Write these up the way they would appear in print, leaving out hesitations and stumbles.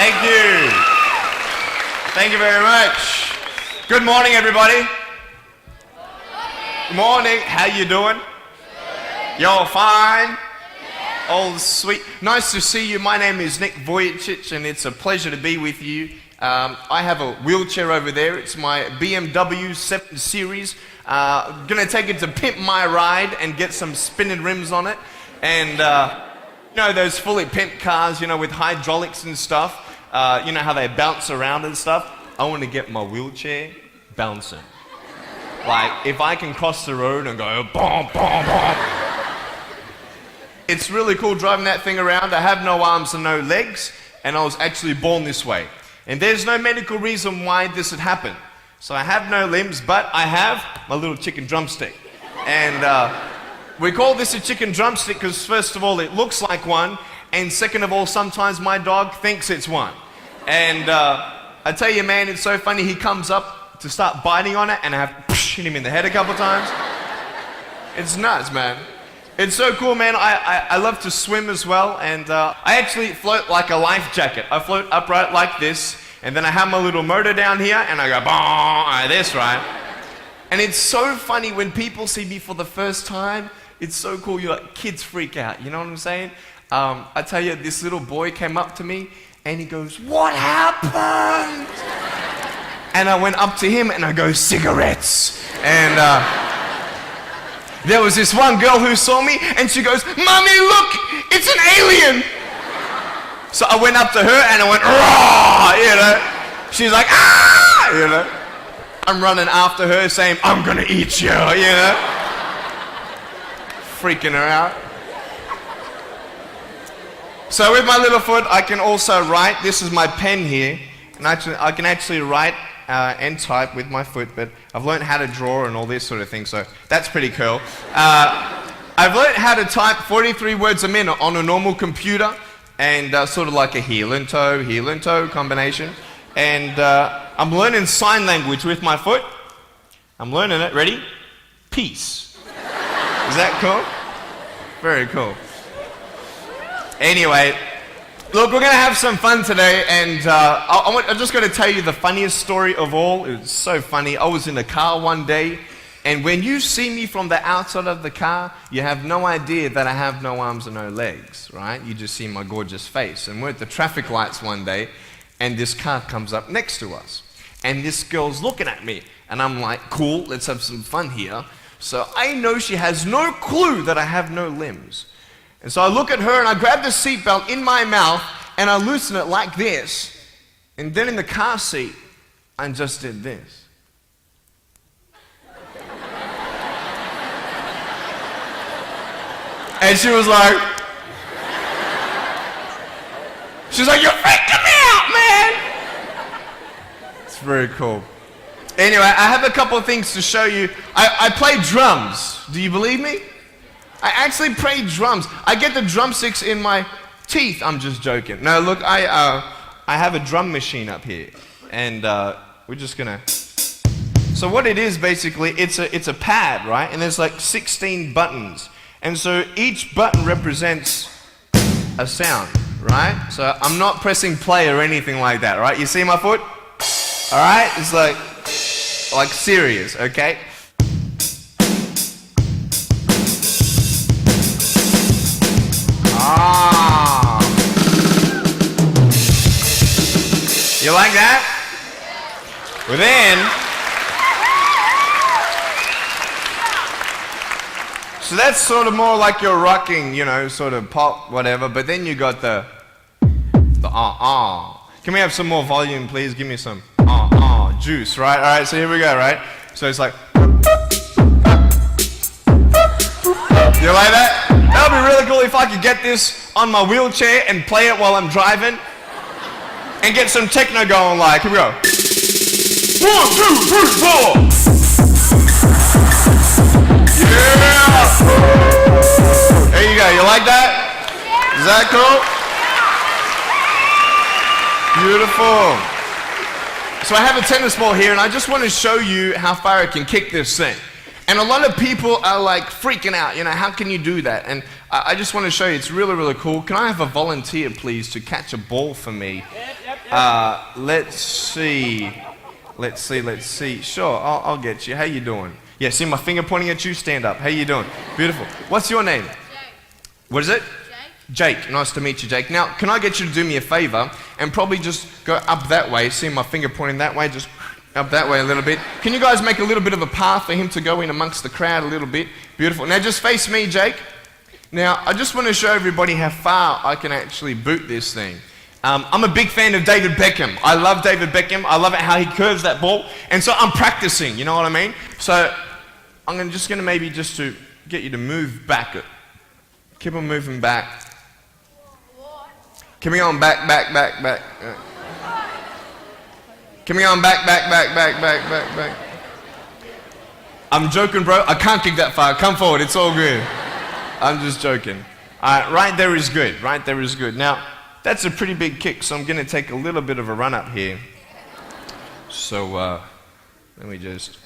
Thank you. Thank you very much. Good morning, everybody. Good morning. How you doing? You're fine? Oh, sweet. Nice to see you. My name is Vujicic, and it's a pleasure to be with you. I have a wheelchair over there. It's my BMW 7 Series. Gonna take it to pimp my ride and get some spinning rims on it. And, you know, those fully pimped cars, you know, with hydraulics and stuff. You know how they bounce around and stuff. I want to get my wheelchair bouncing. Like, if I can cross the road and go, boom, boom, boom. It's really cool driving that thing around. I have no arms and no legs, and I was actually born this way. And there's no medical reason why this had happened. So I have no limbs, but I have my little chicken drumstick. And we call this a chicken drumstick because first of all, it looks like one, and second of all, sometimes my dog thinks it's one. And I tell you, man, it's so funny. He comes up to start biting on it, and I have to hit him in the head a couple times. It's nuts, man. It's so cool, man. I love to swim as well, and I actually float like a life jacket. I float upright like this, and then I have my little motor down here, and I go, boom, like this, right? And it's so funny when people see me for the first time. It's so cool. You're like, kids freak out. You know what I'm saying? I tell you, this little boy came up to me, and he goes, "What happened?" And I went up to him, and I go, "Cigarettes." And there was this one girl who saw me, and she goes, "Mommy, look, it's an alien." So I went up to her, and I went, "Raw," you know. She's like, "Ah," you know. I'm running after her, saying, "I'm gonna eat you," you know. Freaking her out. So with my little foot, I can also write. This is my pen here, and I can actually write and type with my foot, but I've learned how to draw and all this sort of thing, so that's pretty cool. I've learned how to type 43 words a minute on a normal computer, and sort of like a heel and toe combination. And I'm learning sign language with my foot. I'm learning it. Ready? Peace. Is that cool? Very cool. Anyway, look, we're going to have some fun today, and I'm just going to tell you the funniest story of all. It was so funny. I was in a car one day, and when you see me from the outside of the car, you have no idea that I have no arms and no legs, right? You just see my gorgeous face. And we're at the traffic lights one day, and this car comes up next to us. And this girl's looking at me, and I'm like, cool, let's have some fun here. So I know she has no clue that I have no limbs. And so I look at her, and I grab the seatbelt in my mouth, and I loosen it like this. And then in the car seat, I just did this. And she was like, "You're freaking me out, man." It's very cool. Anyway, I have a couple of things to show you. I play drums. Do you believe me? I actually play drums. I get the drumsticks in my teeth. I'm just joking. No, look, I have a drum machine up here, and we're just gonna. So what it is basically, it's a pad, right? And there's like 16 buttons, and so each button represents a sound, right? So I'm not pressing play or anything like that, right? You see my foot? All right, it's like serious, okay? Ah. You like that? Well then, so that's sort of more like your rocking, you know, sort of pop, whatever, but then you got the Can we have some more volume, please? Give me some juice, right? All right, so here we go, right? So it's like, you like that? That would be really cool if I could get this on my wheelchair and play it while I'm driving and get some techno going, like, here we go. 1, 2, 3, 4. Yeah! There you go, you like that? Is that cool? Beautiful. So I have a tennis ball here, and I just want to show you how far I can kick this thing. And a lot of people are like freaking out, you know, how can you do that? And I just want to show you, it's really, really cool. Can I have a volunteer, please, to catch a ball for me? Let's see. Sure, I'll get you. How you doing? Yeah, see my finger pointing at you? Stand up. How you doing? Beautiful. What's your name? Jake. What is it? Jake. Jake. Nice to meet you, Jake. Now, can I get you to do me a favor and probably just go up that way? See my finger pointing that way? Just up that way a little bit. Can you guys make a little bit of a path for him to go in amongst the crowd a little bit? Beautiful. Now, just face me, Jake. Now, I just want to show everybody how far I can actually boot this thing. I'm a big fan of David Beckham. I love David Beckham. I love it how he curves that ball. And so I'm practicing, you know what I mean? So I'm just going to maybe just to get you to move back. Keep on moving back. Keep on back. Keep on back. I'm joking, bro. I can't kick that far. Come forward. It's all good. I'm just joking. Right there is good. Right there is good. Now, that's a pretty big kick, so I'm going to take a little bit of a run up here. So, let me just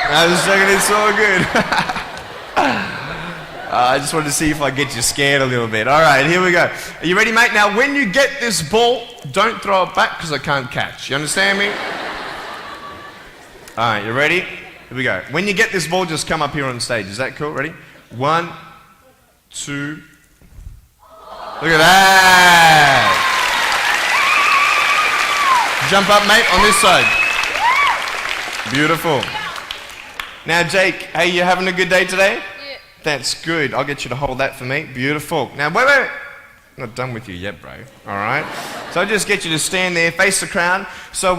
I was joking, it's all good. I just wanted to see if I get you scared a little bit. All right, here we go. Are you ready, mate? Now, when you get this ball, don't throw it back because I can't catch. You understand me? All right, you ready? Here we go. When you get this ball, just come up here on stage. Is that cool? Ready? 1, 2. Look at that. Jump up, mate, on this side. Beautiful. Now, Jake, hey, you having a good day today? Yeah. That's good. I'll get you to hold that for me. Beautiful. Now, wait. I'm not done with you yet, bro. All right? So I'll just get you to stand there, face the crowd. So,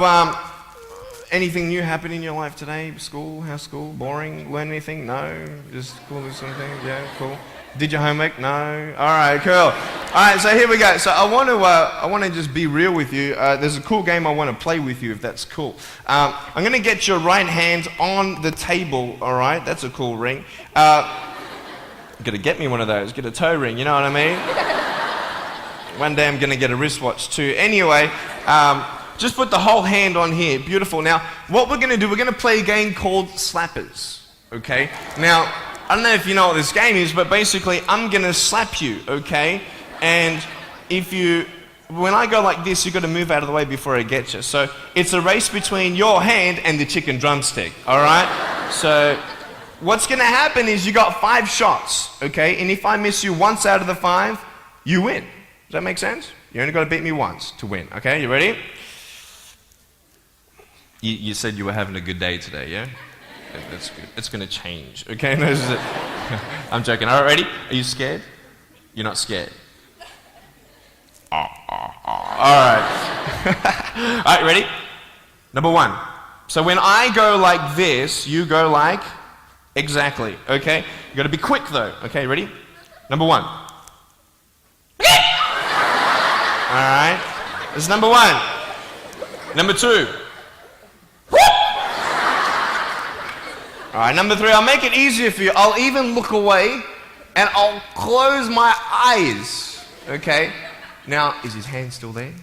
anything new happen in your life today? School? How's school? Boring? Learn anything? No? Just cool or something? Yeah, cool. Did your homework? No? All right, cool. All right, so here we go. So I want to just be real with you. There's a cool game I want to play with you, if that's cool. I'm going to get your right hand on the table, all right? That's a cool ring. Got to get me one of those. Get a toe ring, you know what I mean? One day I'm going to get a wristwatch too. Anyway, just put the whole hand on here. Beautiful. Now, what we're going to do, we're going to play a game called Slappers, okay? Now, I don't know if you know what this game is, but basically I'm going to slap you, okay? And when I go like this, you've got to move out of the way before I get you. So it's a race between your hand and the chicken drumstick, all right? So what's going to happen is you got 5 shots, okay? And if I miss you once out of the 5, you win. Does that make sense? You only got to beat me once to win, okay? You ready? You said you were having a good day today, yeah? That's good. It's going to change, okay? No, I'm joking. All right, ready? Are you scared? You're not scared? All right. All right, ready? Number 1. So when I go like this, you go like exactly, okay? You got to be quick though, okay? Ready? Number 1. All right. This is number 1. Number 2. All right, number 3, I'll make it easier for you. I'll even look away and I'll close my eyes, okay? Now, is his hand still there?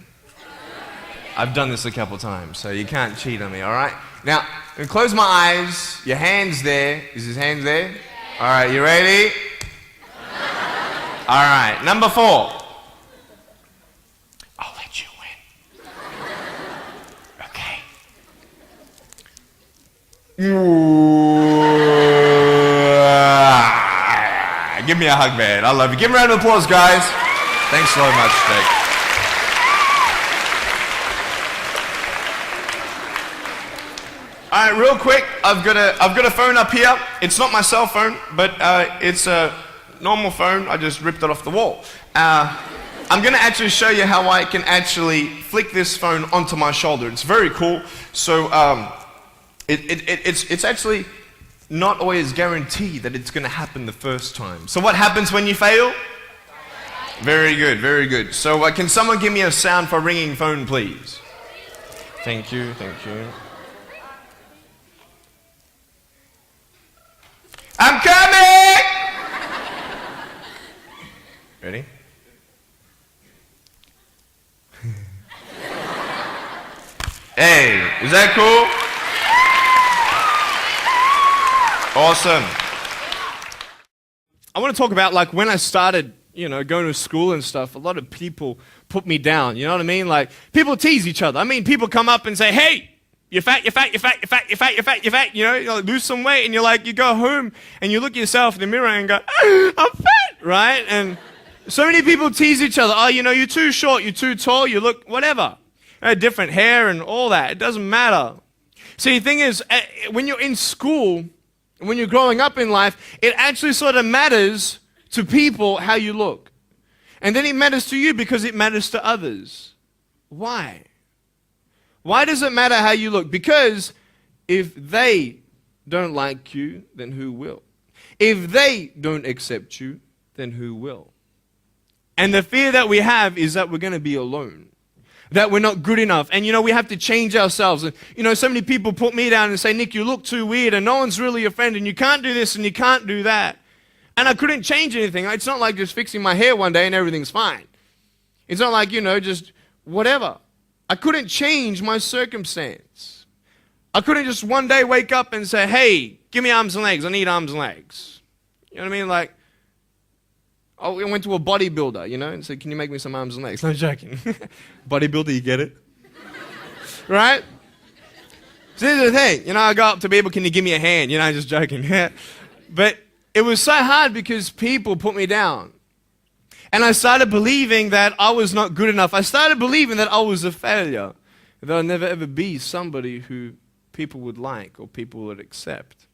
I've done this a couple times, so you can't cheat on me, all right? Now, I'm gonna close my eyes. Your hand's there. Is his hand there? All right, you ready? All right, number 4. I'll let you win. Okay. Give me a hug, man. I love you. Give him a round of applause, guys. Thanks so much, Jake. All right, real quick. I've got a phone up here. It's not my cell phone, but it's a normal phone. I just ripped it off the wall. I'm going to actually show you how I can actually flick this phone onto my shoulder. It's very cool. So it's actually not always guaranteed that it's going to happen the first time. So what happens when you fail? Very good, very good. So can someone give me a sound for ringing phone, please? Thank you, thank you. I'm coming! Ready? Hey, is that cool? Awesome. I want to talk about like when I started, going to school and stuff, a lot of people put me down, you know what I mean? Like people tease each other. I mean, people come up and say, hey, you're fat, you're fat, you're fat, you're fat, you're fat, you're fat, you're fat, you like, lose some weight, and you're like, you go home and you look at yourself in the mirror and go, I'm fat, right? And so many people tease each other. Oh, you're too short, you're too tall, you look whatever. Different hair and all that. It doesn't matter. See, the thing is, when you're in school, when you're growing up in life, it actually sort of matters to people how you look. And then it matters to you because it matters to others. Why? Why does it matter how you look? Because if they don't like you, then who will? If they don't accept you, then who will? And the fear that we have is that we're going to be alone. That we're not good enough. And we have to change ourselves. And so many people put me down and say, Nick, you look too weird and no one's really your friend and you can't do this and you can't do that. And I couldn't change anything. It's not like just fixing my hair one day and everything's fine. It's not like, just whatever. I couldn't change my circumstance. I couldn't just one day wake up and say, hey, give me arms and legs. I need arms and legs. You know what I mean? Like, I went to a bodybuilder, and said, can you make me some arms and legs? No joking. Bodybuilder, you get it? Right? So this is the thing. I go up to people, can you give me a hand? Just joking. But it was so hard because people put me down. And I started believing that I was not good enough. I started believing that I was a failure. That I'd never ever be somebody who people would like or people would accept.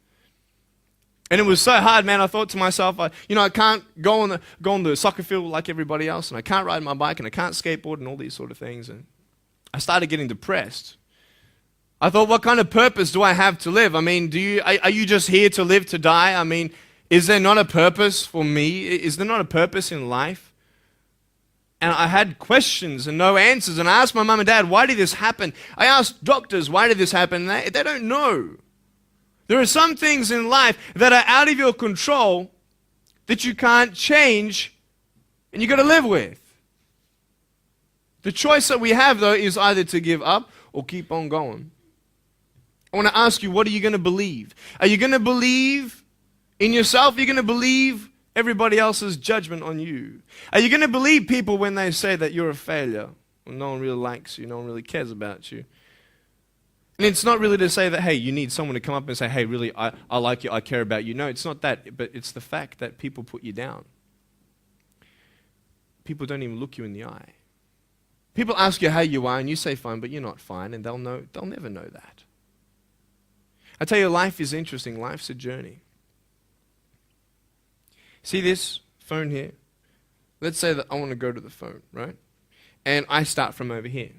And it was so hard, man. I thought to myself, I can't go on the soccer field like everybody else, and I can't ride my bike, and I can't skateboard, and all these sort of things. And I started getting depressed. I thought, what kind of purpose do I have to live? I mean, are you just here to live to die? I mean, is there not a purpose for me? Is there not a purpose in life? And I had questions and no answers. And I asked my mum and dad, why did this happen? I asked doctors, why did this happen? And they don't know. There are some things in life that are out of your control that you can't change and you got to live with. The choice that we have, though, is either to give up or keep on going. I want to ask you, what are you going to believe? Are you going to believe in yourself? Are you going to believe everybody else's judgment on you? Are you going to believe people when they say that you're a failure? Well, no one really likes you, no one really cares about you. And it's not really to say that, hey, you need someone to come up and say, hey, really, I like you, I care about you. No, it's not that, but it's the fact that people put you down. People don't even look you in the eye. People ask you how you are, and you say fine, but you're not fine, and they'll never know that. I tell you, life is interesting. Life's a journey. See this phone here? Let's say that I want to go to the phone, right? And I start from over here.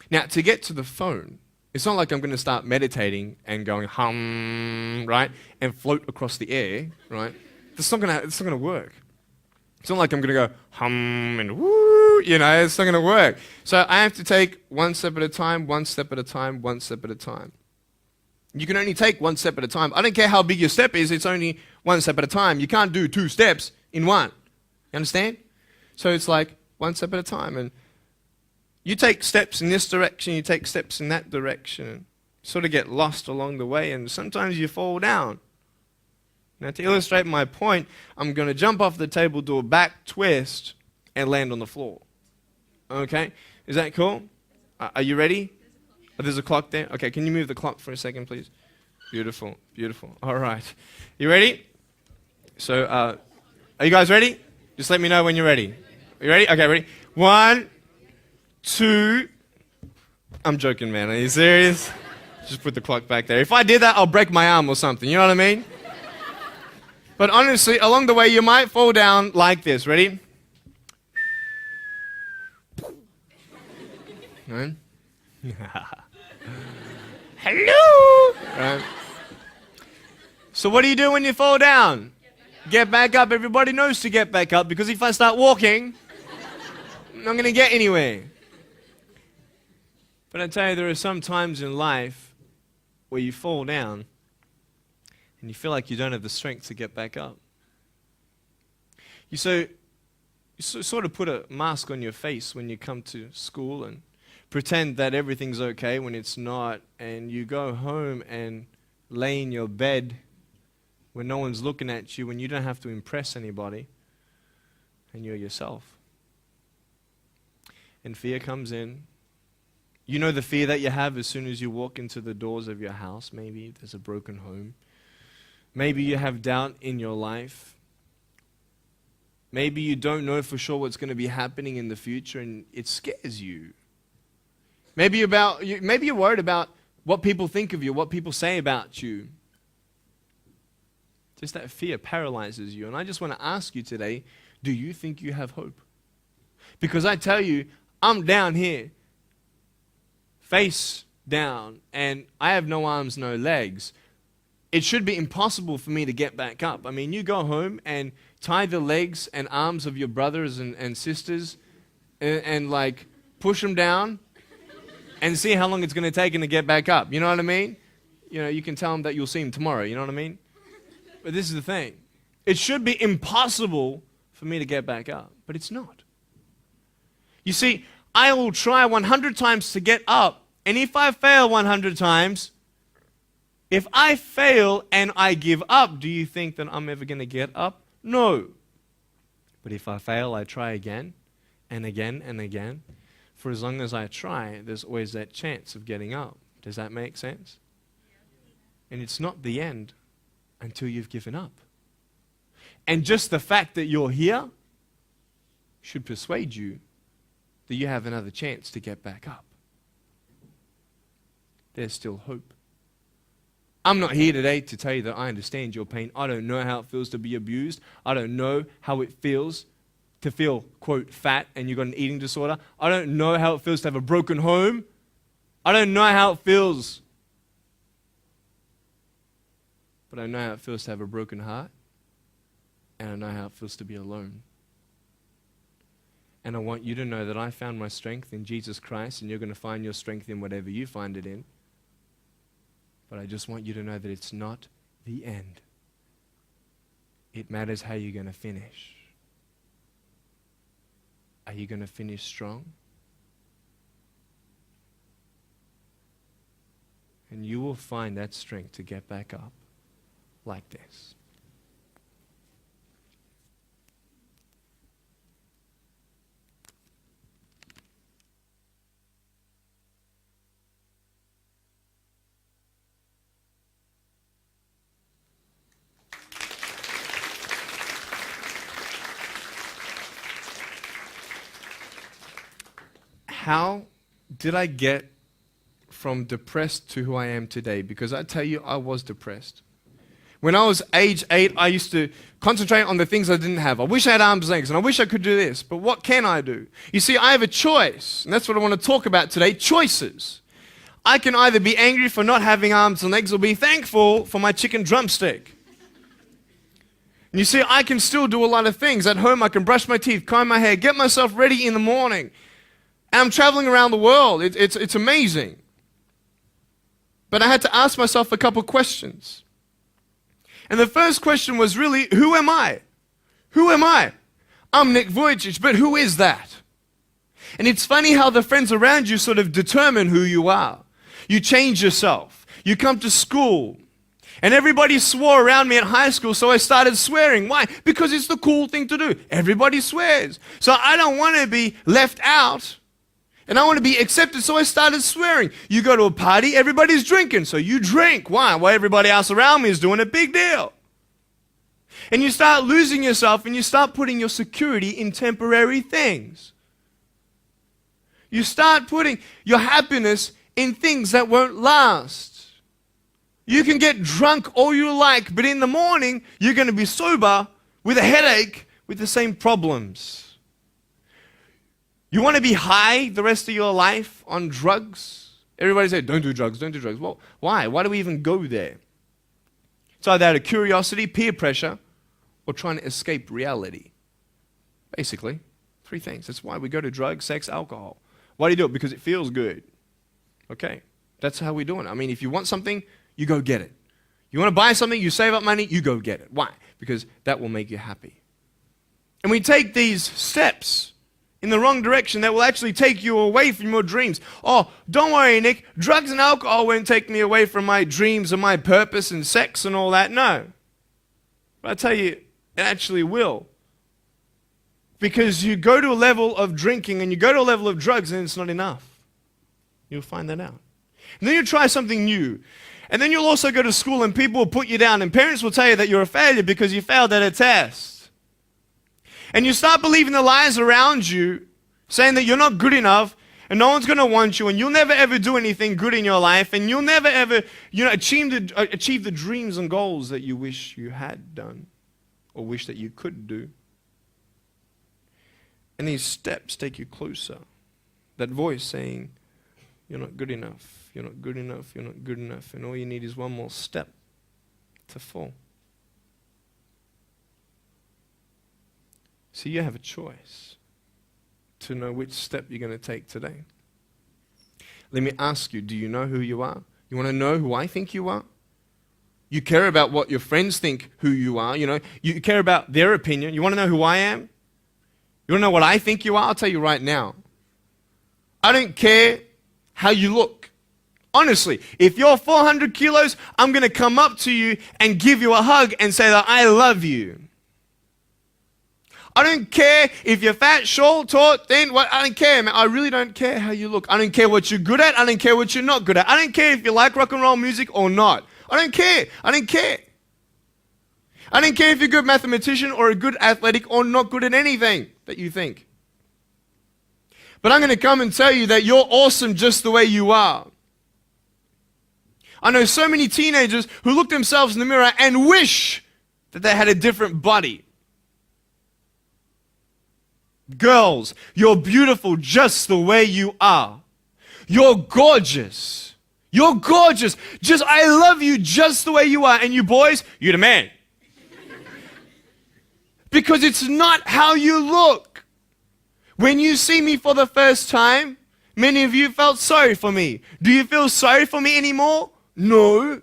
Now, to get to the phone, it's not like I'm going to start meditating and going hum, right? And float across the air, right? It's not going to work. It's not like I'm going to go hum and woo, it's not going to work. So I have to take one step at a time, one step at a time, one step at a time. You can only take one step at a time. I don't care how big your step is, it's only one step at a time. You can't do 2 steps in one. You understand? So it's like one step at a time. And you take steps in this direction, you take steps in that direction, and sort of get lost along the way, and sometimes you fall down. Now, to illustrate my point, I'm going to jump off the table, do a back twist, and land on the floor. Okay? Is that cool? Are you ready? Oh, there's a clock there? Okay, can you move the clock for a second, please? Beautiful, beautiful. All right. You ready? So, are you guys ready? Just let me know when you're ready. Are you ready? Okay, ready? 1, 2. I'm joking, man. Are you serious? Just put the clock back there. If I did that, I'll break my arm or something. You know what I mean? But honestly, along the way, you might fall down like this. Ready? Right? Hello! Right. So what do you do when you fall down? Get back up. Everybody knows to get back up, because if I start walking, I'm not going to get anywhere. But I tell you, there are some times in life where you fall down And you feel like you don't have the strength to get back up. You sort of put a mask on your face when you come to school and pretend that everything's okay when it's not. And you go home and lay in your bed when no one's looking at you, when you don't have to impress anybody. And you're yourself. And fear comes in. You know the fear that you have as soon as you walk into the doors of your house. Maybe there's a broken home. Maybe you have doubt in your life. Maybe you don't know for sure what's going to be happening in the future and it scares you. Maybe you're worried about what people think of you, what people say about you. Just that fear paralyzes you. And I just want to ask you today, do you think you have hope? Because I tell you, I'm down here, face down, and I have no arms, no legs. It should be impossible for me to get back up. I mean, you go home and tie the legs and arms of your brothers and sisters and like push them down and see how long it's going to take them to get back up. You know what I mean? You know, you can tell them that you'll see them tomorrow. You know what I mean? But this is the thing. It should be impossible for me to get back up, but it's not. You see, I will try 100 times to get up, and if I fail 100 times, if I fail and I give up, do you think that I'm ever going to get up? No. But if I fail, I try again and again and again. For as long as I try, there's always that chance of getting up. Does that make sense? And it's not the end until you've given up. And just the fact that you're here should persuade you that you have another chance to get back up. There's still hope. I'm not here today to tell you that I understand your pain. I don't know how it feels to be abused. I don't know how it feels to feel, quote, fat and you've got an eating disorder. I don't know how it feels to have a broken home. I don't know how it feels. But I know how it feels to have a broken heart. And I know how it feels to be alone. And I want you to know that I found my strength in Jesus Christ, and you're going to find your strength in whatever you find it in. But I just want you to know that it's not the end. It matters how you're going to finish. Are you going to finish strong? And you will find that strength to get back up like this. How did I get from depressed to who I am today? Because I tell you, I was depressed. When I was age 8, I used to concentrate on the things I didn't have. I wish I had arms and legs, and I wish I could do this, but what can I do? You see, I have a choice, and that's what I want to talk about today, choices. I can either be angry for not having arms and legs or be thankful for my chicken drumstick. And you see, I can still do a lot of things. At home, I can brush my teeth, comb my hair, get myself ready in the morning. And I'm traveling around the world. It's amazing. But I had to ask myself a couple questions. And the first question was really, who am I? Who am I? I'm Nick Vujicic, but who is that? And it's funny how the friends around you sort of determine who you are. You change yourself. You come to school. And everybody swore around me at high school, so I started swearing. Why? Because it's the cool thing to do. Everybody swears. So I don't want to be left out. And I want to be accepted, so I started swearing. You go to a party, everybody's drinking, so you drink. Why? Well, everybody else around me is doing a big deal. And you start losing yourself, and you start putting your security in temporary things. You start putting your happiness in things that won't last. You can get drunk all you like, but in the morning, you're going to be sober with a headache with the same problems. You want to be high the rest of your life on drugs? Everybody says, don't do drugs, don't do drugs. Well, why? Why do we even go there? It's either out of curiosity, peer pressure, or trying to escape reality. Basically, 3 things. That's why we go to drugs, sex, alcohol. Why do you do it? Because it feels good. Okay, that's how we do it. I mean, if you want something, you go get it. You want to buy something, you save up money, you go get it. Why? Because that will make you happy. And we take these steps in the wrong direction that will actually take you away from your dreams. Oh, don't worry, Nick. Drugs and alcohol won't take me away from my dreams and my purpose and sex and all that. No. But I tell you, it actually will. Because you go to a level of drinking and you go to a level of drugs and it's not enough. You'll find that out. And then you try something new. And then you'll also go to school and people will put you down and parents will tell you that you're a failure because you failed at a test. And you start believing the lies around you, saying that you're not good enough and no one's going to want you and you'll never ever do anything good in your life and you'll never ever achieve the dreams and goals that you wish you had done or wish that you could do. And these steps take you closer. That voice saying, you're not good enough, you're not good enough, you're not good enough, and all you need is one more step to fall. So you have a choice to know which step you're going to take today. Let me ask you, do you know who you are? You want to know who I think you are? You care about what your friends think who you are. You care about their opinion. You want to know who I am? You want to know what I think you are? I'll tell you right now. I don't care how you look. Honestly, if you're 400 kilos, I'm going to come up to you and give you a hug and say that I love you. I don't care if you're fat, short, tall, thin, I don't care, man. I really don't care how you look. I don't care what you're good at. I don't care what you're not good at. I don't care if you like rock and roll music or not. I don't care. I don't care. I don't care if you're a good mathematician or a good athletic or not good at anything that you think. But I'm going to come and tell you that you're awesome just the way you are. I know so many teenagers who look themselves in the mirror and wish that they had a different body. Girls, you're beautiful just the way you are. You're gorgeous. You're gorgeous. I love you just the way you are. And you boys, you're the man. Because it's not how you look. When you see me for the first time, many of you felt sorry for me. Do you feel sorry for me anymore? No.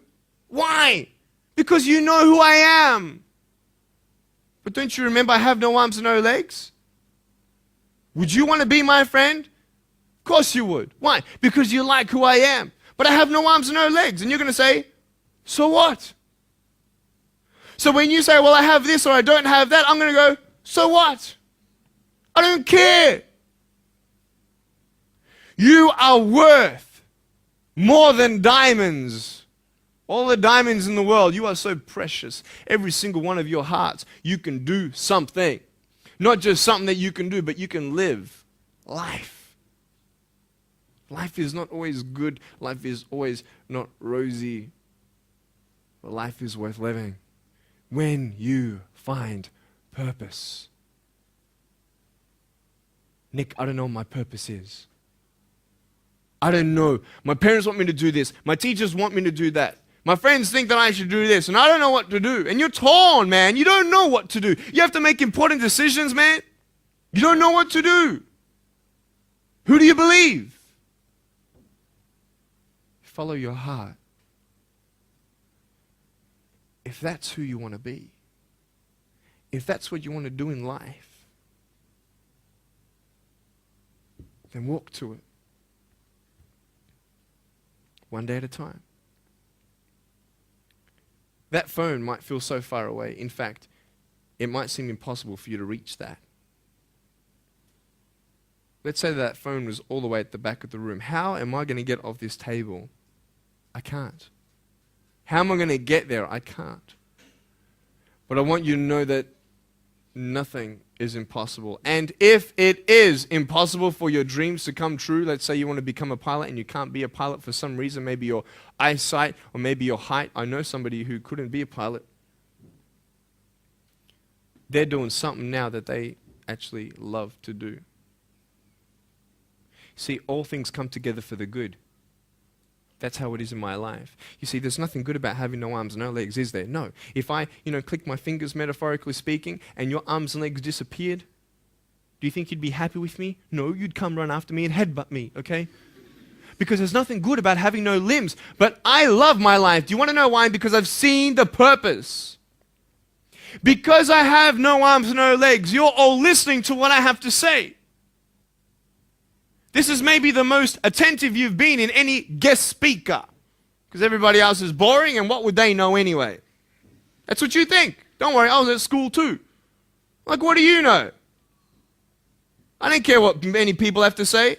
Why? Because you know who I am. But don't you remember I have no arms and no legs? Would you want to be my friend? Of course you would. Why? Because you like who I am. But I have no arms and no legs. And you're going to say, so what? So when you say, well, I have this or I don't have that, I'm going to go, so what? I don't care. You are worth more than diamonds. All the diamonds in the world, you are so precious. Every single one of your hearts, you can do something. Not just something that you can do, but you can live life. Life is not always good. Life is always not rosy. But life is worth living when you find purpose. Nick, I don't know what my purpose is. I don't know. My parents want me to do this. My teachers want me to do that. My friends think that I should do this, and I don't know what to do. And you're torn, man. You don't know what to do. You have to make important decisions, man. You don't know what to do. Who do you believe? Follow your heart. If that's who you want to be, if that's what you want to do in life, then walk to it. One day at a time. That phone might feel so far away. In fact, it might seem impossible for you to reach that. Let's say that phone was all the way at the back of the room. How am I going to get off this table? I can't. How am I going to get there? I can't. But I want you to know that nothing is impossible. And if it is impossible for your dreams to come true, let's say you want to become a pilot and you can't be a pilot for some reason, maybe your eyesight or maybe your height. I know somebody who couldn't be a pilot. They're doing something now that they actually love to do. See, all things come together for the good. That's how it is in my life. You see, there's nothing good about having no arms and no legs, is there? No. If I, click my fingers, metaphorically speaking, and your arms and legs disappeared, do you think you'd be happy with me? No, you'd come run after me and headbutt me, okay? because there's nothing good about having no limbs. But I love my life. Do you want to know why? Because I've seen the purpose. Because I have no arms, no legs, you're all listening to what I have to say. This is maybe the most attentive you've been in any guest speaker. Because everybody else is boring, and what would they know anyway? That's what you think. Don't worry, I was at school too. Like, what do you know? I don't care what many people have to say.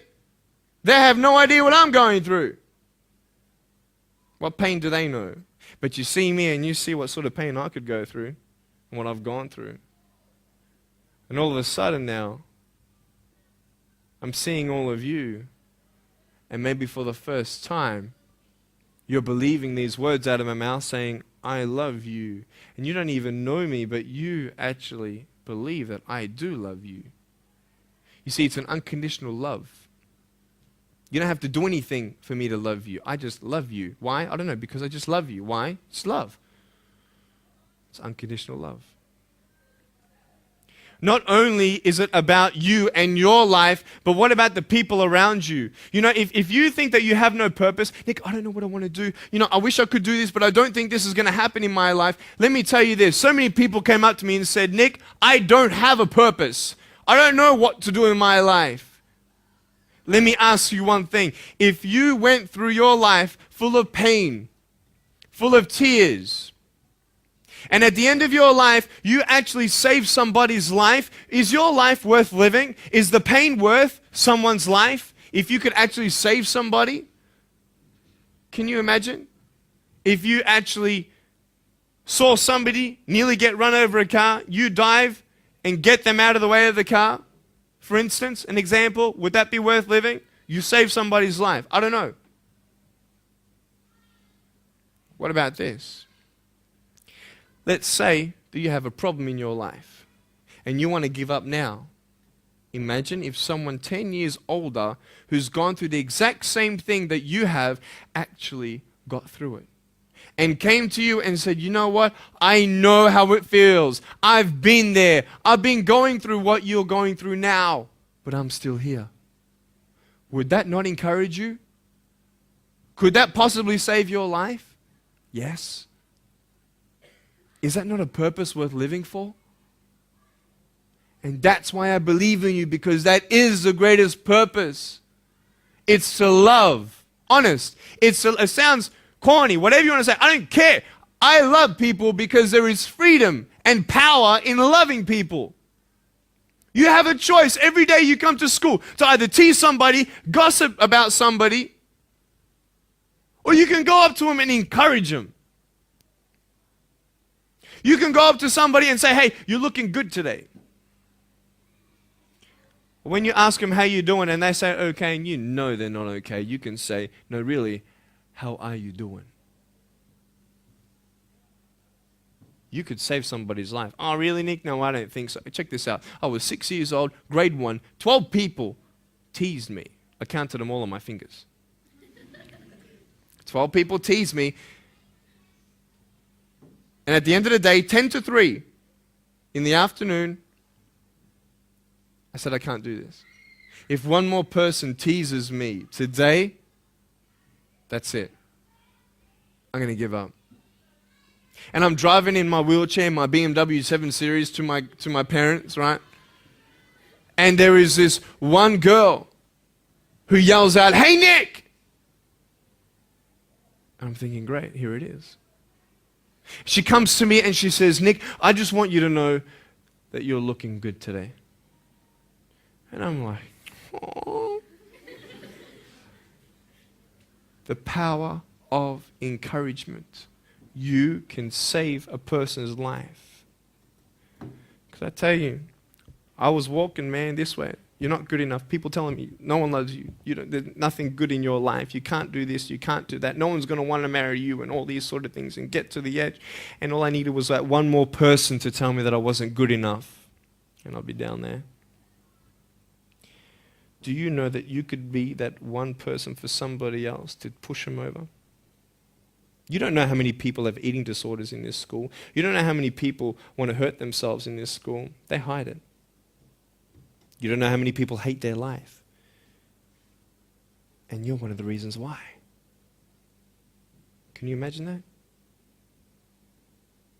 They have no idea what I'm going through. What pain do they know? But you see me and you see what sort of pain I could go through and what I've gone through. And all of a sudden now, I'm seeing all of you, and maybe for the first time, you're believing these words out of my mouth saying, I love you. And you don't even know me, but you actually believe that I do love you. You see, it's an unconditional love. You don't have to do anything for me to love you. I just love you. Why? I don't know, because I just love you. Why? It's love. It's unconditional love. Not only is it about you and your life, but what about the people around you? You know, if you think that you have no purpose, Nick, I don't know what I want to do. You know, I wish I could do this, but I don't think this is going to happen in my life. Let me tell you this. So many people came up to me and said, Nick, I don't have a purpose. I don't know what to do in my life. Let me ask you one thing. If you went through your life full of pain, full of tears, and at the end of your life, you actually saved somebody's life, is your life worth living? Is the pain worth someone's life? If you could actually save somebody? Can you imagine? If you actually saw somebody nearly get run over a car, you dive and get them out of the way of the car, for instance, an example, would that be worth living? You save somebody's life. I don't know. What about this? Let's say that you have a problem in your life and you want to give up now. Imagine if someone 10 years older who's gone through the exact same thing that you have actually got through it and came to you and said, you know what? I know how it feels. I've been there. I've been going through what you're going through now, but I'm still here. Would that not encourage you? Could that possibly save your life? Yes. Is that not a purpose worth living for? And that's why I believe in you, because that is the greatest purpose. It's to love. Honest. It sounds corny, whatever you want to say. I don't care. I love people because there is freedom and power in loving people. You have a choice every day you come to school to either tease somebody, gossip about somebody, or you can go up to them and encourage them. You can go up to somebody and say, hey, you're looking good today. When you ask them how you doing and they say okay and you know they're not okay, you can say, no, really, how are you doing? You could save somebody's life. Oh, really, Nick? No, I don't think so. Check this out. I was 6 years old, grade 1, 12 people teased me. I counted them all on my fingers. 12 people teased me. And at the end of the day, 10 to 3 in the afternoon, I said, I can't do this. If one more person teases me today, that's it. I'm going to give up. And I'm driving in my wheelchair, my BMW 7 Series to my parents, right? And there is this one girl who yells out, hey, Nick! And I'm thinking, great, here it is. She comes to me and she says, Nick, I just want you to know that you're looking good today. And I'm like, oh. The power of encouragement. You can save a person's life. Because I tell you, I was walking, man, this way. You're not good enough. People telling me, no one loves you. There's nothing good in your life. You can't do this. You can't do that. No one's going to want to marry you and all these sort of things and get to the edge. And all I needed was that one more person to tell me that I wasn't good enough. And I'll be down there. Do you know that you could be that one person for somebody else to push them over? You don't know how many people have eating disorders in this school. You don't know how many people want to hurt themselves in this school. They hide it. You don't know how many people hate their life. And you're one of the reasons why. Can you imagine that?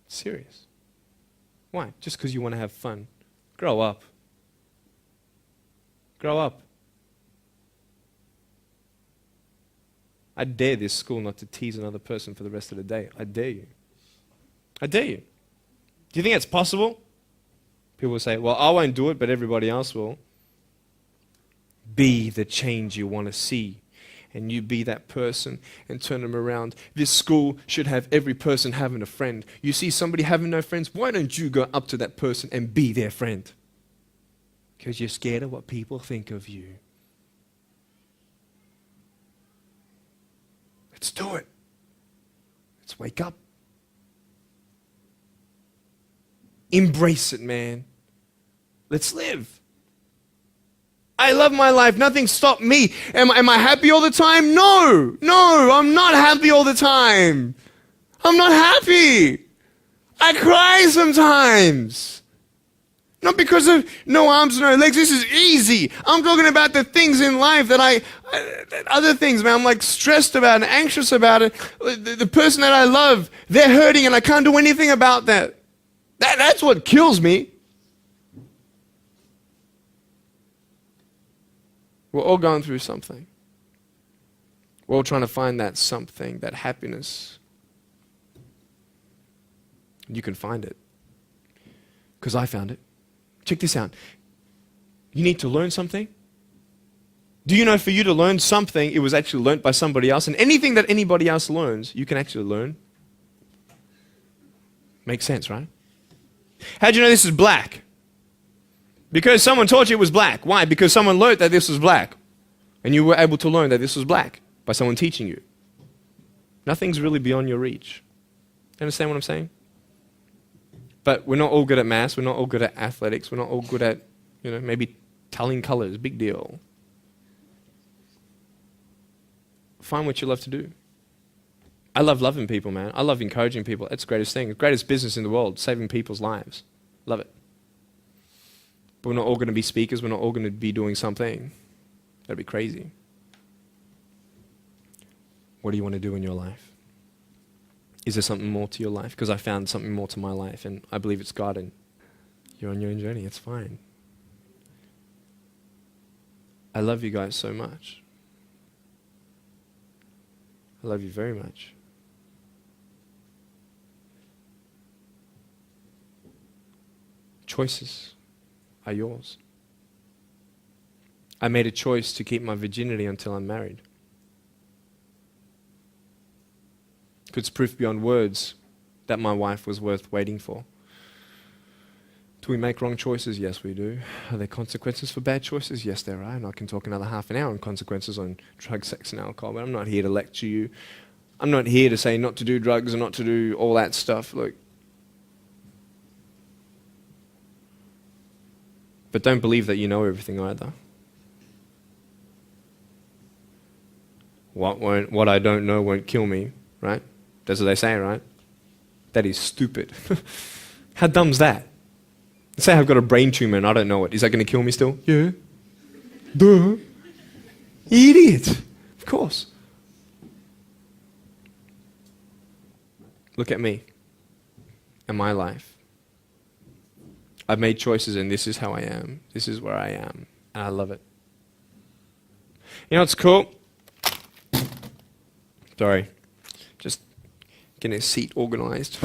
Serious. Why? Just because you want to have fun. Grow up. Grow up. I dare this school not to tease another person for the rest of the day. I dare you. I dare you. Do you think it's possible? People will say, well, I won't do it, but everybody else will. Be the change you want to see. And you be that person and turn them around. This school should have every person having a friend. You see somebody having no friends, why don't you go up to that person and be their friend? Because you're scared of what people think of you. Let's do it. Let's wake up. Embrace it, man. Let's live. I love my life. Nothing stopped me. Am I happy all the time? No. No, I'm not happy all the time. I'm not happy. I cry sometimes. Not because of no arms, no legs. This is easy. I'm talking about the things in life that other things, man. I'm like stressed about and anxious about it. The person that I love, they're hurting and I can't do anything about that. That's what kills me. We're all going through something. We're all trying to find that something, that happiness. You can find it. Because I found it. Check this out. You need to learn something. Do you know for you to learn something, it was actually learnt by somebody else? And anything that anybody else learns, you can actually learn. Makes sense, right? How do you know this is black? Because someone taught you it was black. Why? Because someone learned that this was black. And you were able to learn that this was black by someone teaching you. Nothing's really beyond your reach. You understand what I'm saying? But we're not all good at maths. We're not all good at athletics. We're not all good at, maybe telling colors. Big deal. Find what you love to do. I love loving people, man. I love encouraging people. That's the greatest thing. The greatest business in the world, saving people's lives. Love it. But we're not all going to be speakers. We're not all going to be doing something. That'd be crazy. What do you want to do in your life? Is there something more to your life? Because I found something more to my life, and I believe it's God, and you're on your own journey. It's fine. I love you guys so much. I love you very much. Choices are yours. I made a choice to keep my virginity until I'm married. It's proof beyond words that my wife was worth waiting for. Do we make wrong choices? Yes, we do. Are there consequences for bad choices? Yes, there are. And I can talk another half an hour on consequences on drugs, sex, and alcohol, but I'm not here to lecture you. I'm not here to say not to do drugs and not to do all that stuff. Look. But don't believe that you know everything either. What I don't know won't kill me, right? That's what they say, right? That is stupid. How dumb's that? Let's say I've got a brain tumor and I don't know it. Is that going to kill me still? Yeah. Duh. Idiot. Of course. Look at me and my life. I've made choices and this is how I am. This is where I am. And I love it. You know what's cool? Sorry. Just getting a seat organized.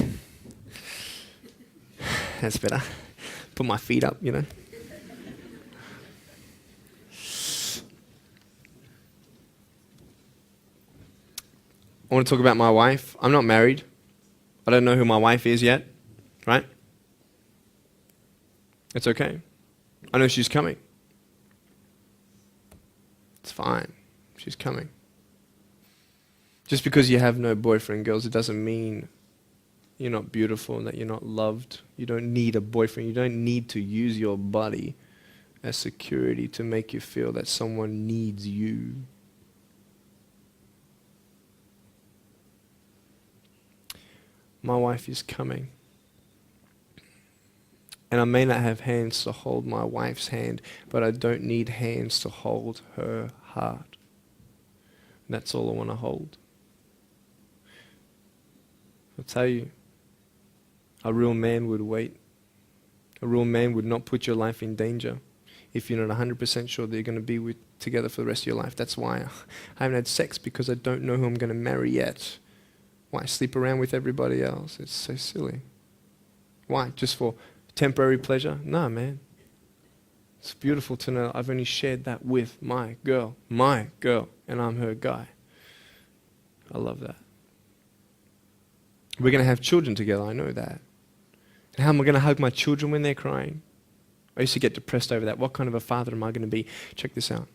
That's better. Put my feet up, I want to talk about my wife. I'm not married. I don't know who my wife is yet, right? It's okay. I know she's coming. It's fine. She's coming. Just because you have no boyfriend, girls, it doesn't mean you're not beautiful and that you're not loved. You don't need a boyfriend. You don't need to use your body as security to make you feel that someone needs you. My wife is coming. And I may not have hands to hold my wife's hand, but I don't need hands to hold her heart. That's all I want to hold. I'll tell you, a real man would wait. A real man would not put your life in danger if you're not 100% sure that you're going to be together for the rest of your life. That's why I haven't had sex, because I don't know who I'm going to marry yet. Why sleep around with everybody else? It's so silly. Why? Just for temporary pleasure? No, man. It's beautiful to know I've only shared that with my girl, and I'm her guy. I love that. We're going to have children together, I know that. And how am I going to hug my children when they're crying? I used to get depressed over that. What kind of a father am I going to be? Check this out.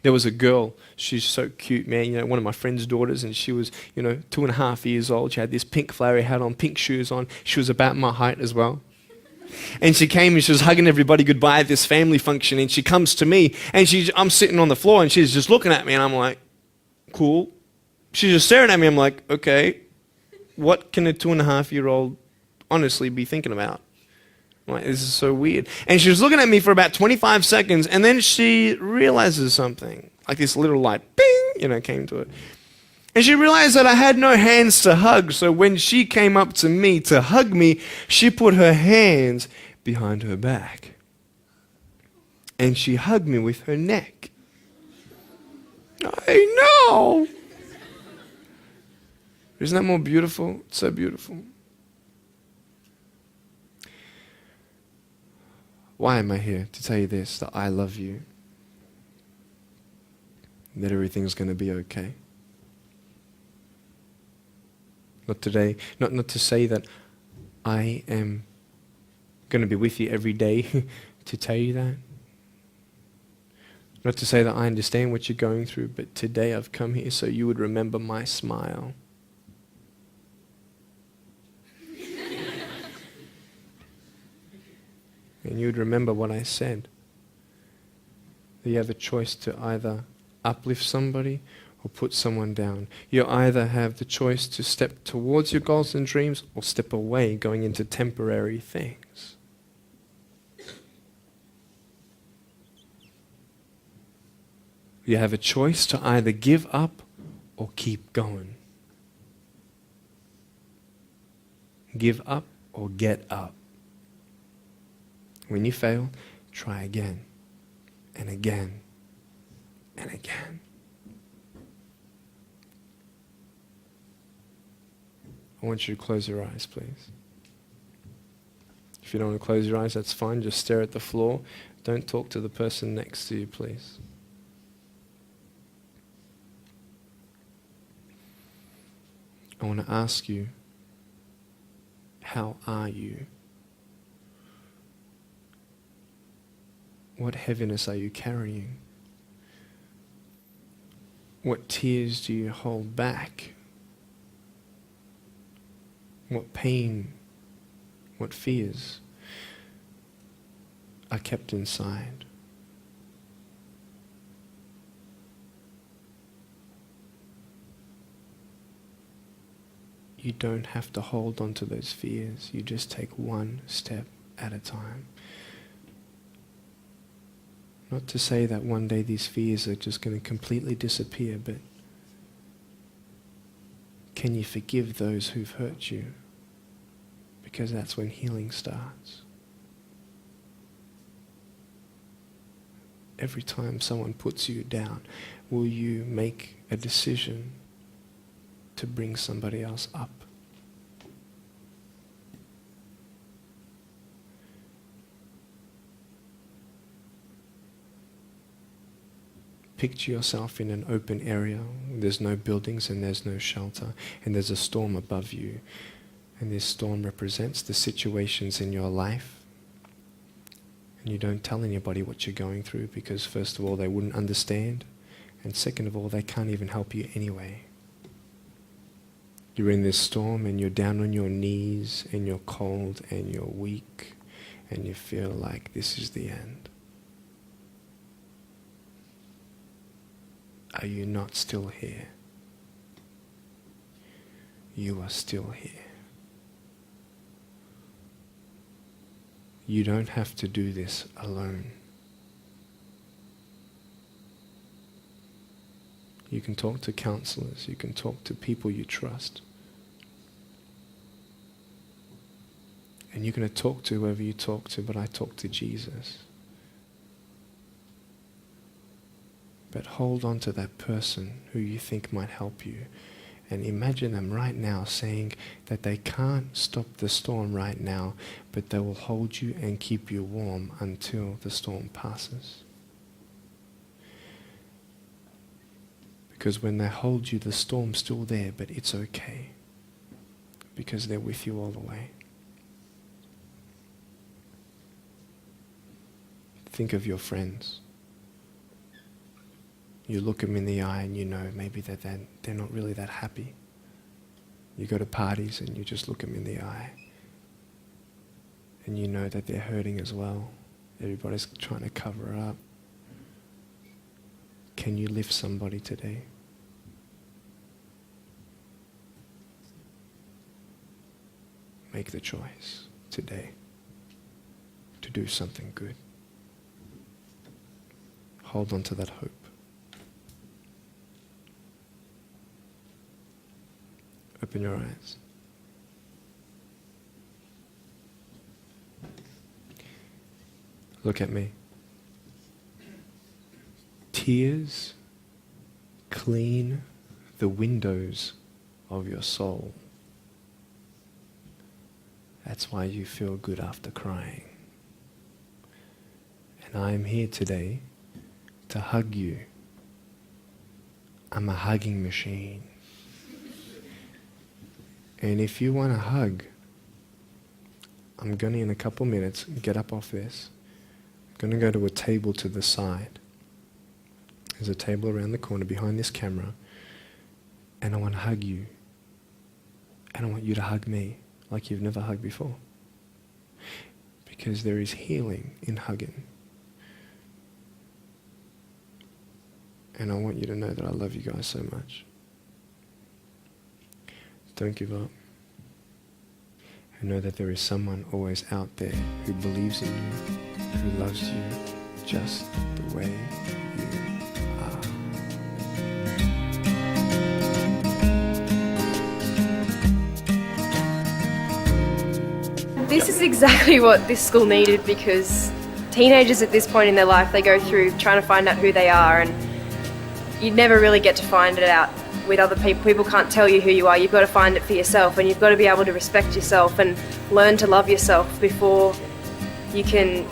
There was a girl, she's so cute, man, one of my friend's daughters, and she was, 2.5 years old. She had this pink flowery hat on, pink shoes on. She was about my height as well. And she came and she was hugging everybody goodbye at this family function, and she comes to me, and I'm sitting on the floor, and she's just looking at me, and I'm like, cool. She's just staring at me. I'm like, okay, what can a 2.5-year-old honestly be thinking about? I'm like, this is so weird. And she was looking at me for about 25 seconds, and then she realizes something. Like this little light, bing, came to it. And she realized that I had no hands to hug, so when she came up to me to hug me, she put her hands behind her back. And she hugged me with her neck. I know! Isn't that more beautiful? It's so beautiful. Why am I here? To tell you this, that I love you. That everything's going to be okay. Not today, not to say that I am going to be with you every day to tell you that. Not to say that I understand what you're going through, but today I've come here so you would remember my smile. And you would remember what I said. That you have a choice to either uplift somebody or put someone down. You either have the choice to step towards your goals and dreams or step away, going into temporary things. You have a choice to either give up or keep going. Give up or get up. When you fail, try again and again and again. I want you to close your eyes, please. If you don't want to close your eyes, that's fine. Just stare at the floor. Don't talk to the person next to you, please. I want to ask you, how are you? What heaviness are you carrying? What tears do you hold back? What pain, what fears are kept inside? You don't have to hold on to those fears. You just take one step at a time. Not to say that one day these fears are just going to completely disappear, but can you forgive those who've hurt you? Because that's when healing starts. Every time someone puts you down, will you make a decision to bring somebody else up? Picture yourself in an open area. There's no buildings and there's no shelter, and there's a storm above you. And this storm represents the situations in your life. And you don't tell anybody what you're going through, because first of all, they wouldn't understand. And second of all, they can't even help you anyway. You're in this storm and you're down on your knees and you're cold and you're weak and you feel like this is the end. Are you not still here? You are still here. You don't have to do this alone. You can talk to counselors. You can talk to people you trust. And you're going to talk to whoever you talk to, but I talk to Jesus. But hold on to that person who you think might help you. And imagine them right now saying that they can't stop the storm right now, but they will hold you and keep you warm until the storm passes. Because when they hold you, the storm's still there, but it's okay. Because they're with you all the way. Think of your friends. You look them in the eye and you know maybe that they're not really that happy. You go to parties and you just look them in the eye. And you know that they're hurting as well. Everybody's trying to cover up. Can you lift somebody today? Make the choice today to do something good. Hold on to that hope. Open your eyes. Look at me. Tears clean the windows of your soul. That's why you feel good after crying. And I am here today to hug you. I'm a hugging machine. And if you want a hug, I'm going to, in a couple minutes, get up off this. I'm going to go to a table to the side. There's a table around the corner behind this camera. And I want to hug you. And I want you to hug me like you've never hugged before. Because there is healing in hugging. And I want you to know that I love you guys so much. Don't give up. And know that there is someone always out there who believes in you, who loves you just the way you are. This is exactly what this school needed, because teenagers at this point in their life, they go through trying to find out who they are, and you never really get to find it out with other people. People can't tell you who you are. You've got to find it for yourself, and you've got to be able to respect yourself and learn to love yourself before you can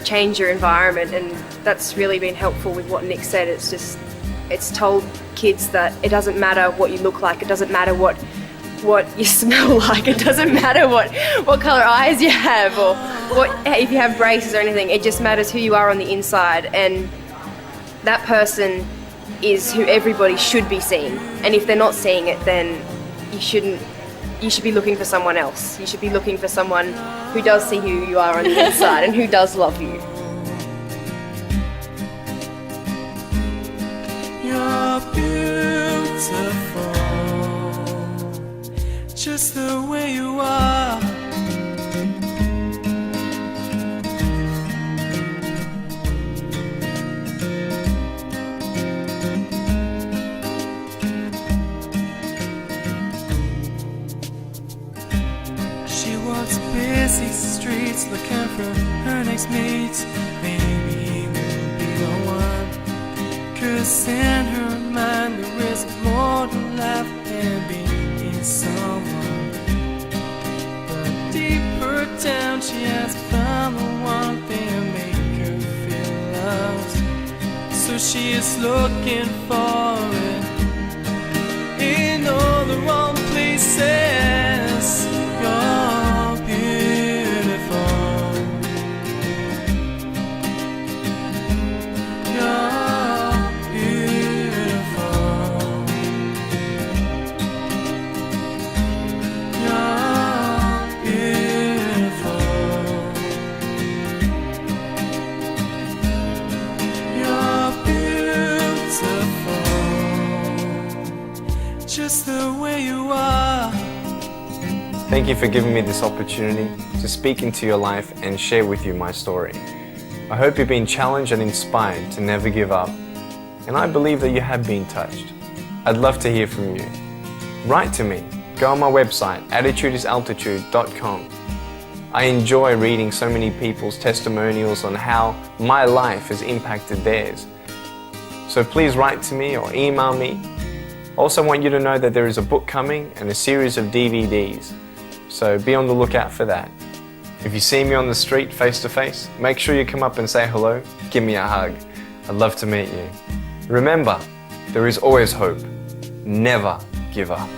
change your environment. And that's really been helpful with what Nick said. It's told kids that it doesn't matter what you look like, it doesn't matter what you smell like, it doesn't matter what colour eyes you have, or if you have braces or anything. It just matters who you are on the inside, and that person is who everybody should be seeing. And if they're not seeing it, then you should be looking for someone else. You should be looking for someone who does see who you are on the inside and who does love you. You're beautiful, just the way you are. Busy streets looking for her next mate. Maybe he will be the one. 'Cause in her mind there is more to life than being someone. But deeper down she has found the one thing to make her feel loved. So she is looking for it in all the wrong places. You're beautiful. You're beautiful. You're beautiful. You're beautiful, just the way you are. Thank you for giving me this opportunity to speak into your life and share with you my story. I hope you've been challenged and inspired to never give up and I believe that you have been touched. I'd love to hear from you. Write to me. Go on my website, attitudesaltitude.com. I enjoy reading so many people's testimonials on how my life has impacted theirs. So please write to me or email me. Also want you to know that there is a book coming and a series of DVDs. So be on the lookout for that. If you see me on the street face to face, make sure you come up and say hello, give me a hug. I'd love to meet you. Remember, there is always hope. Never give up.